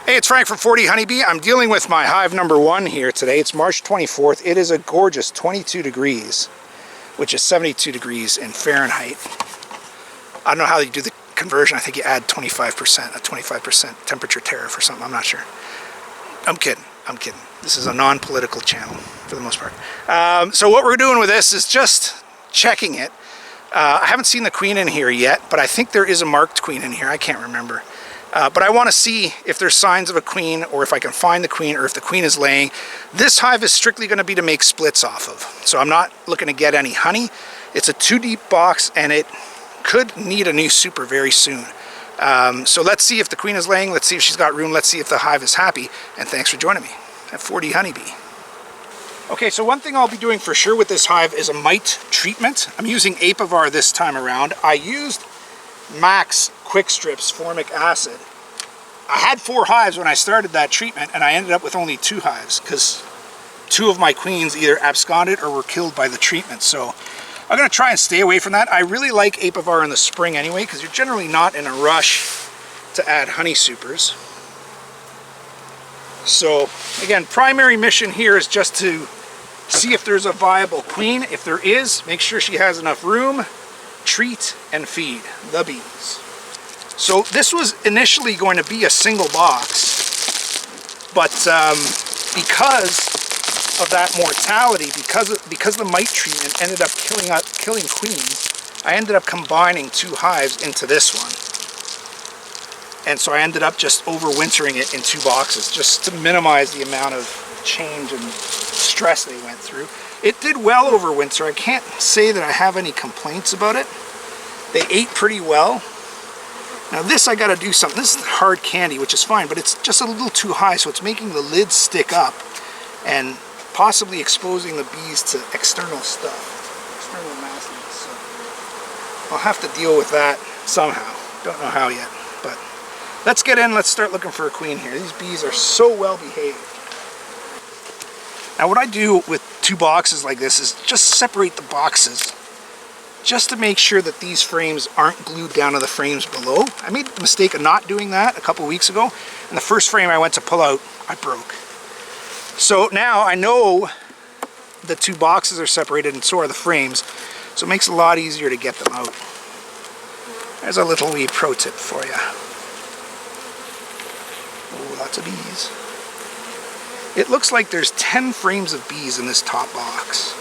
Hey, it's Frank from 40 Honeybee. I'm dealing with my hive number 1 here today. It's March 24th. It is a gorgeous 22 degrees, which is 72 degrees in Fahrenheit. I don't know how you do the conversion. I think you add 25%, a 25% temperature tariff or something. I'm not sure. I'm kidding. I'm kidding. This is a non-political channel for the most part. So what we're doing with this is just checking it. I haven't seen the queen in here yet, but I think there is a marked queen in here. I can't remember. But I want to see if there's signs of a queen, or if I can find the queen, or if the queen is laying. This hive is strictly going to be to make splits off of. So I'm not looking to get any honey. It's a 2-deep box, and it could need a new super very soon. So let's see if the queen is laying. Let's see if she's got room. Let's see if the hive is happy. And thanks for joining me at 40 Honeybee. Okay, so one thing I'll be doing for sure with this hive is a mite treatment. I'm using Apivar this time around. I used Max Quick Strips formic acid. I had 4 hives when I started that treatment, and I ended up with only 2 hives because 2 of my queens either absconded or were killed by the treatment. So I'm going to try and stay away from that. I really like Apivar in the spring anyway, because you're generally not in a rush to add honey supers. So again, primary mission here is just to see if there's a viable queen. If there is, make sure she has enough room, treat, and feed the bees. So this was initially going to be a single box, but because of that mortality, because the mite treatment ended up killing queens, I ended up combining 2 hives into this one. And so I ended up just overwintering it in 2 boxes, just to minimize the amount of change and stress they went through. It did well over winter. I can't say that I have any complaints about it. They ate pretty well. Now this, I got to do something. This is hard candy, which is fine, but it's just a little too high, so it's making the lid stick up and possibly exposing the bees to external stuff, external nastiness. So I'll have to deal with that somehow. Don't know how yet, but let's get in. Let's start looking for a queen here. These bees are so well behaved. Now what I do with 2 boxes like this is just separate the boxes, just to make sure that these frames aren't glued down to the frames below. I made the mistake of not doing that a couple weeks ago, and the first frame I went to pull out, I broke. So now I know the 2 boxes are separated, and so are the frames, so it makes it a lot easier to get them out. There's a little wee pro tip for you. Oh, lots of bees. It looks like there's 10 frames of bees in this top box,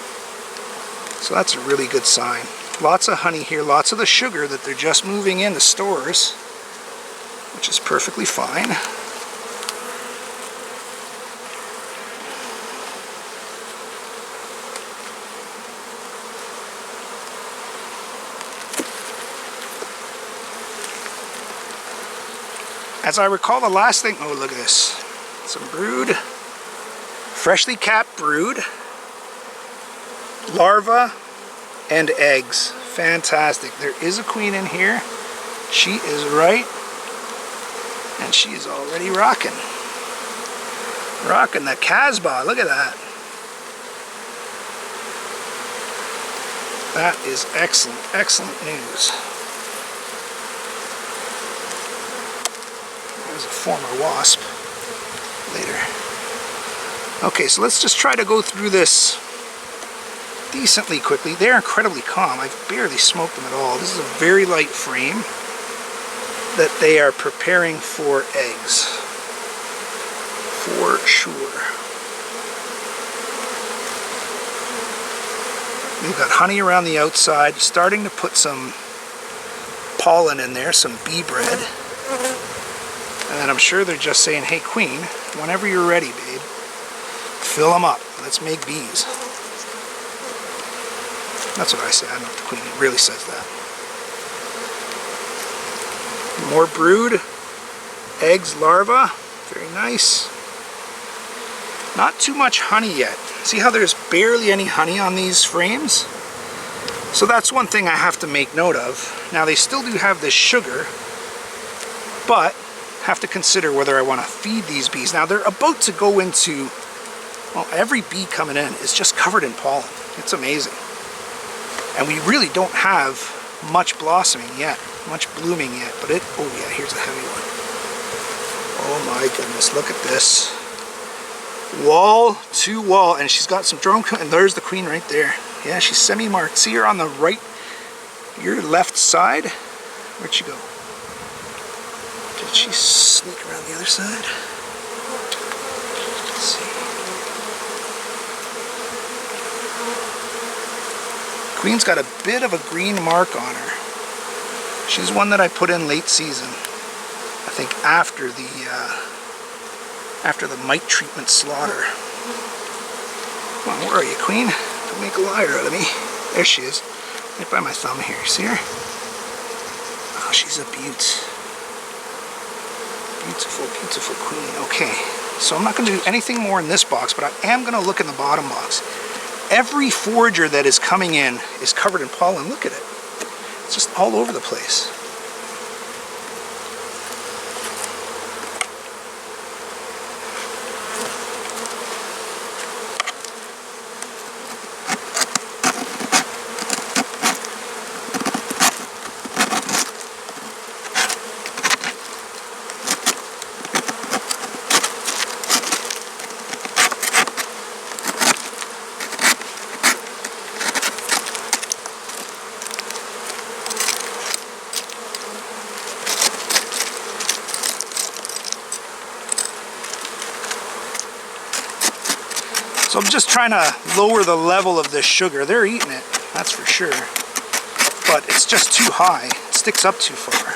so that's a really good sign. Lots of honey here, lots of the sugar that they're just moving into stores, which is perfectly fine. As I recall, the last thing, oh look at this, some brood, freshly capped brood, larva, and eggs. Fantastic. There is a queen in here. She is right, and she is already rocking. Rocking the Casbah. Look at that. That is excellent, excellent news. There's a former wasp later. Okay, so let's just try to go through this decently quickly. They're incredibly calm. I've barely smoked them at all. This is a very light frame that they are preparing for eggs, for sure. We've got honey around the outside, starting to put some pollen in there, some bee bread. And then I'm sure they're just saying, hey queen, whenever you're ready, babe, fill them up. Let's make bees. That's what I say. I don't know if the queen really says that. More brood, eggs, larvae. Very nice. Not too much honey yet. See how there's barely any honey on these frames? So that's one thing I have to make note of. Now they still do have this sugar, but have to consider whether I want to feed these bees. Now they're about to go into, well, every bee coming in is just covered in pollen. It's amazing. And we really don't have much blossoming yet, much blooming yet, but oh yeah, here's a heavy one. Oh my goodness, look at this. Wall to wall, and she's got some drone, and there's the queen right there. Yeah, she's semi-marked. See her on the right, your left side? Where'd she go? Did she sneak around the other side? Let's see. Queen's got a bit of a green mark on her. She's one that I put in late season. I think after the mite treatment slaughter. Come on, where are you, Queen? Don't make a liar out of me. There she is. Right by my thumb here. You see her? Oh, she's a beaut. Beautiful, beautiful queen. Okay, so I'm not going to do anything more in this box, but I am going to look in the bottom box. Every forager that is coming in is covered in pollen. Look at it. It's just all over the place. So I'm just trying to lower the level of this sugar. They're eating it, that's for sure. But it's just too high. It sticks up too far.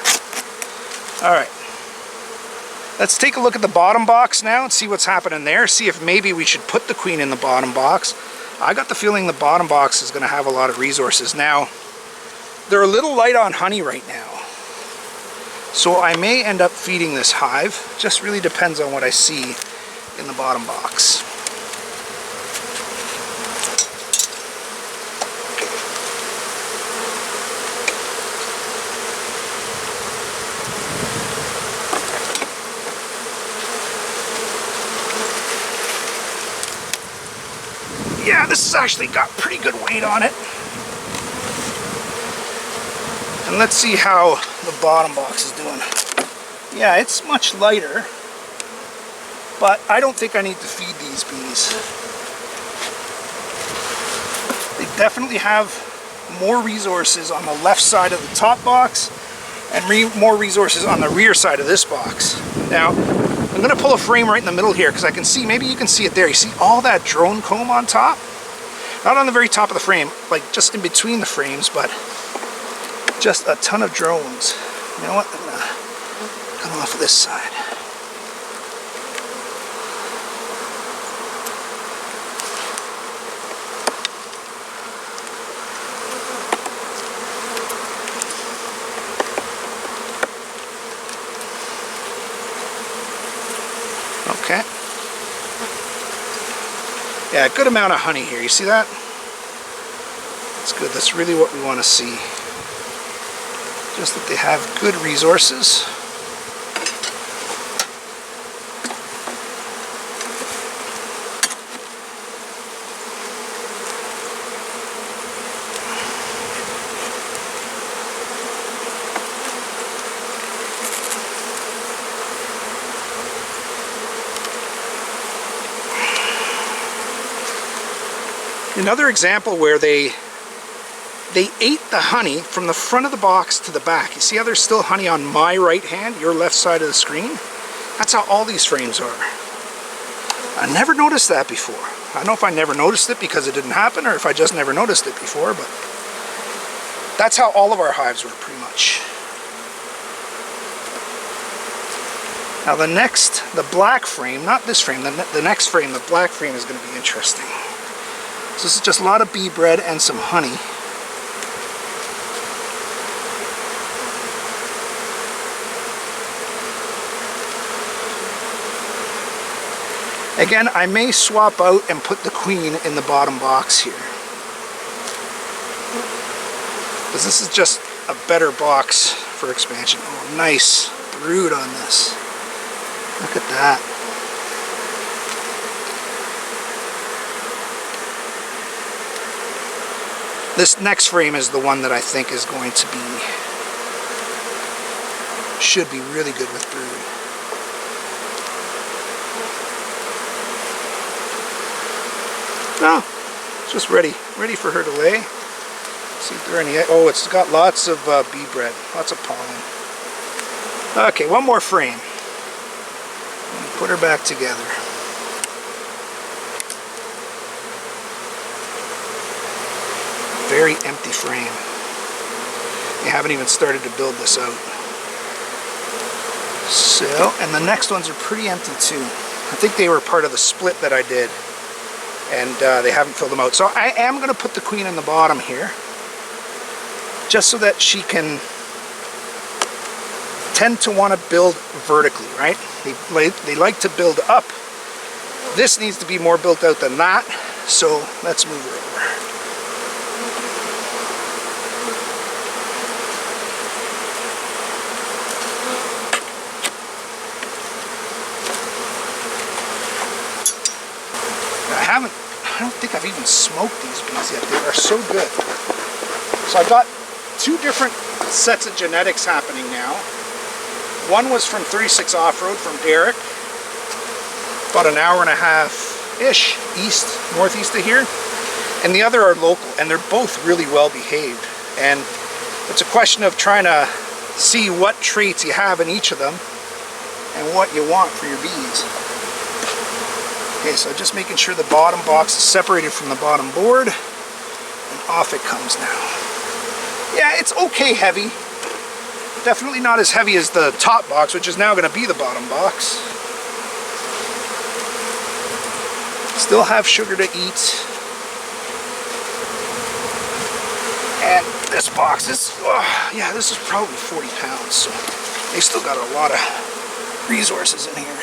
All right. Let's take a look at the bottom box now and see what's happening there. See if maybe we should put the queen in the bottom box. I got the feeling the bottom box is going to have a lot of resources. Now, they're a little light on honey right now. So I may end up feeding this hive. Just really depends on what I see in the bottom box. Yeah, this has actually got pretty good weight on it. And let's see how the bottom box is doing. Yeah, it's much lighter, but I don't think I need to feed these bees. They definitely have more resources on the left side of the top box and more resources on the rear side of this box. Now, I'm going to pull a frame right in the middle here because I can see, maybe you can see it there. You see all that drone comb on top? Not on the very top of the frame, like just in between the frames, but just a ton of drones. You know what? I'm going to come off of this side. Okay. Yeah, a good amount of honey here. You see that? That's good. That's really what we want to see. Just that they have good resources. Another example where they ate the honey from the front of the box to the back. You see how there's still honey on my right hand, your left side of the screen? That's how all these frames are. I never noticed that before. I don't know if I never noticed it because it didn't happen or if I just never noticed it before, but that's how all of our hives were pretty much. Now the black frame, not this frame, the next frame, the black frame is going to be interesting. So this is just a lot of bee bread and some honey. Again, I may swap out and put the queen in the bottom box here. Because this is just a better box for expansion. Oh, nice brood on this. Look at that. This next frame is the one that I think is going to be, should be really good with brood. No, it's just ready for her to lay. See if there are any. Oh, it's got lots of bee bread, lots of pollen. Okay, one more frame. Put her back together. Very empty frame. You haven't even started to build this out. So, and the next ones are pretty empty too. I think they were part of the split that I did, and they haven't filled them out. So I am going to put the queen in the bottom here, just so that she can tend to want to build vertically, right? They like to build up. This needs to be more built out than that, so let's move her over. I don't think I've even smoked these bees yet. They are so good. So I've got two different sets of genetics happening now. One was from 36 Off-Road from Derek, about an hour and a half-ish northeast of here. And the other are local, and they're both really well behaved. And it's a question of trying to see what traits you have in each of them and what you want for your bees. Okay, so just making sure the bottom box is separated from the bottom board, and off it comes now. Yeah, it's okay heavy. Definitely not as heavy as the top box, which is now going to be the bottom box. Still have sugar to eat. And this box is, oh, yeah, this is probably 40 pounds, so they still got a lot of resources in here.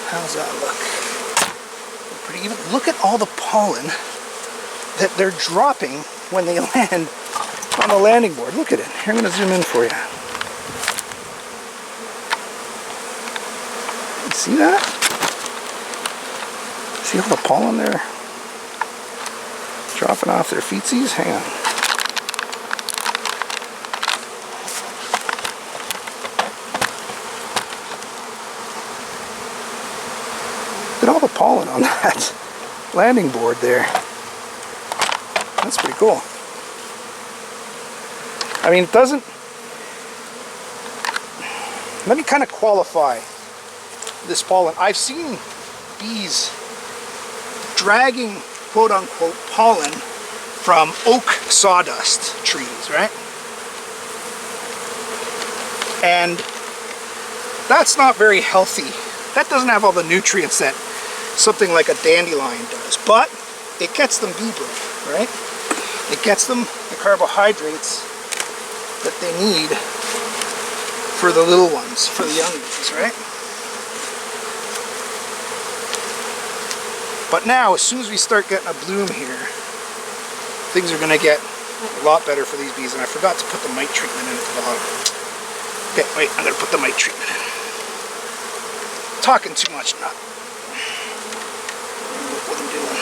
How's that look? Pretty even. Look at all the pollen that they're dropping when they land on the landing board. Look at it. Here, I'm going to zoom in for you. You see that? See all the pollen there? Dropping off their feetsies? Hang on. Look at all the pollen on that landing board there. That's pretty cool. I mean, it doesn't... Let me kind of qualify this pollen. I've seen bees dragging quote-unquote pollen from oak sawdust trees, right? And that's not very healthy. That doesn't have all the nutrients that something like a dandelion does, but it gets them bee bread, right? It gets them the carbohydrates that they need for the little ones, for the young bees, right? But now, as soon as we start getting a bloom here, things are going to get a lot better for these bees. And I forgot to put the mite treatment in at the bottom. Okay, wait, I'm going to put the mite treatment in. Talking too much, not. Look what I'm doing.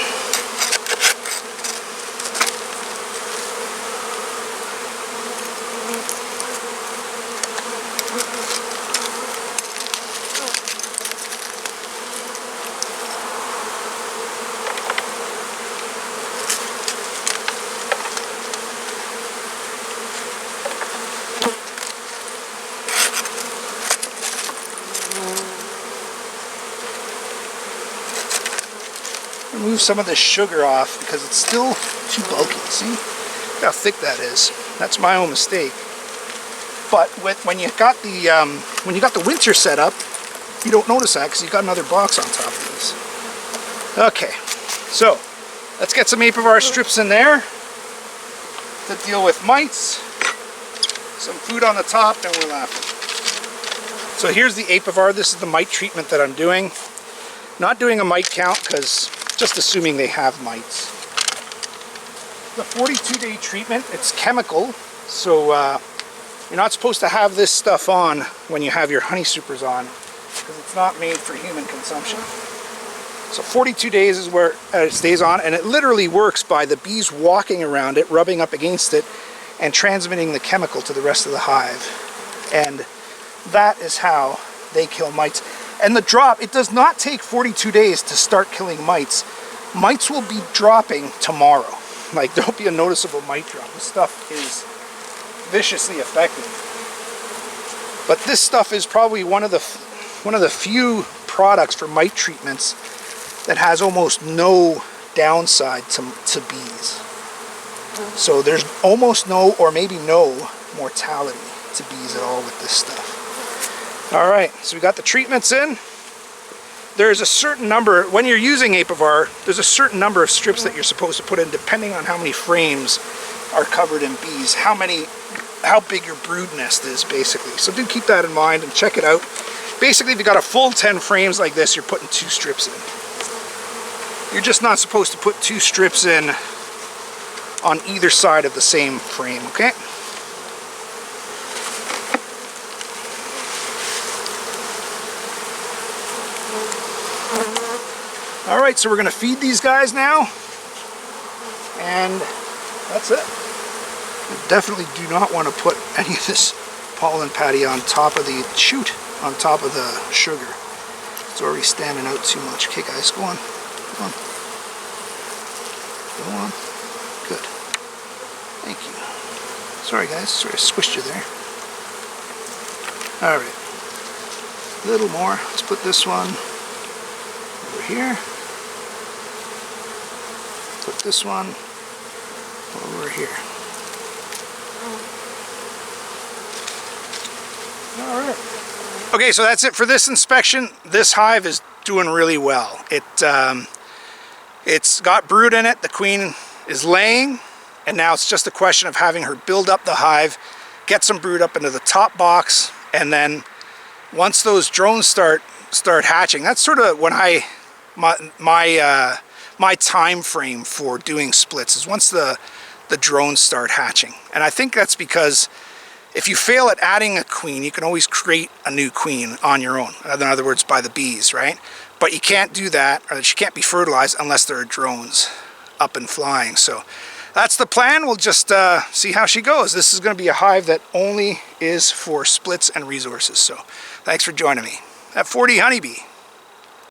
Move some of this sugar off because it's still too bulky. See how thick that is? That's my own mistake. But when you got the winter set up, you don't notice that because you got another box on top of these. Okay, so let's get some apivar strips in there to deal with mites. Some food on the top, and we're laughing. So here's the apivar. This is the mite treatment that I'm doing. Not doing a mite count because just assuming they have mites. The 42-day treatment, it's chemical, so you're not supposed to have this stuff on when you have your honey supers on because it's not made for human consumption. So 42 days is where it stays on, and it literally works by the bees walking around it, rubbing up against it, and transmitting the chemical to the rest of the hive. And that is how they kill mites. And the drop, it does not take 42 days to start killing mites. Mites will be dropping tomorrow. Like, there'll be a noticeable mite drop. This stuff is viciously effective. But this stuff is probably one of the few products for mite treatments that has almost no downside to bees. So there's almost no, or maybe no, mortality to bees at all with this stuff. All right, so we got the treatments in. There's a certain number, when you're using Apivar, there's a certain number of strips that you're supposed to put in depending on how many frames are covered in bees, how big your brood nest is, basically. So do keep that in mind and check it out. Basically, if you got a full 10 frames like this, you're putting 2 strips in. You're just not supposed to put 2 strips in on either side of the same frame, okay? All right, so we're gonna feed these guys now, and that's it. You definitely do not want to put any of this pollen patty on top of the chute, on top of the sugar. It's already standing out too much. Okay guys, go on, go on. Go on, good. Thank you. Sorry guys, sorry I squished you there. All right, a little more. Let's put this one over here. Put this one over here. All right. Okay, so that's it for this inspection. This hive is doing really well. It's got brood in it. The queen is laying, and now it's just a question of having her build up the hive, get some brood up into the top box, and then once those drones start hatching, that's sort of when my time frame for doing splits is once the drones start hatching. And I think that's because if you fail at adding a queen, you can always create a new queen on your own. In other words, by the bees, right? But you can't do that, or she can't be fertilized unless there are drones up and flying. So that's the plan. We'll just see how she goes. This is going to be a hive that only is for splits and resources. So thanks for joining me at 40 Honeybee.